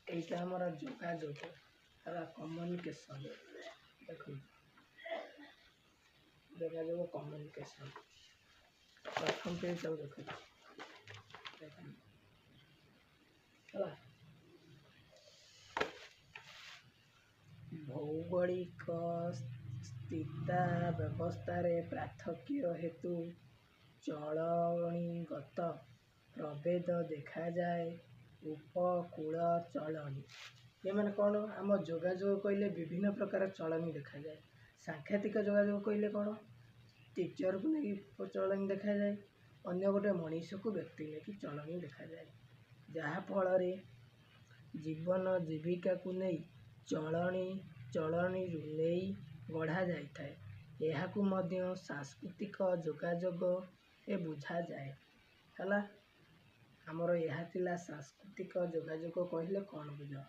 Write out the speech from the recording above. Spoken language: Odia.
এইটা ଆମର ଯୋଗାଯୋଗ ହେଲା କମ୍ୟୁନିକେସନ୍। ଦେଖନ୍ତୁ ଯୋଗାଯୋଗ କମ୍ୟୁନିକେସନ୍ ପ୍ରଥମ ପେଜଟାକୁ ଦେଖନ୍ତୁ ହେଲା ଭୌଗୋଳିକ ସ୍ଥିତାବସ୍ଥାରେ ପାର୍ଥକ୍ୟ ହେତୁ ଚଳଣିଗତ ପ୍ରଭେଦ ଦେଖାଯାଏ। ଉପକୂଳ ଚଳଣି ଏମାନେ କ'ଣ ଆମ ଯୋଗାଯୋଗ କହିଲେ ବିଭିନ୍ନ ପ୍ରକାର ଚଳଣି ଦେଖାଯାଏ। ସାଂଘାତିକ ଯୋଗାଯୋଗ କହିଲେ କ'ଣ ଟିଚରକୁ ନେଇକି ଚଳଣି ଦେଖାଯାଏ, ଅନ୍ୟ ଗୋଟେ ମଣିଷକୁ ବ୍ୟକ୍ତି ନେଇକି ଚଳଣି ଦେଖାଯାଏ। ଯାହାଫଳରେ ଜୀବନ ଜୀବିକାକୁ ନେଇ ଚଳଣିରୁ ନେଇ ଗଢ଼ା ଯାଇଥାଏ। ଏହାକୁ ମଧ୍ୟ ସାଂସ୍କୃତିକ ଯୋଗାଯୋଗ ବୁଝାଯାଏ। ହେଲା ଆମର ଏହା ଥିଲା ସାଂସ୍କୃତିକ ଯୋଗାଯୋଗ କହିଲେ କ'ଣ ବୁଝ।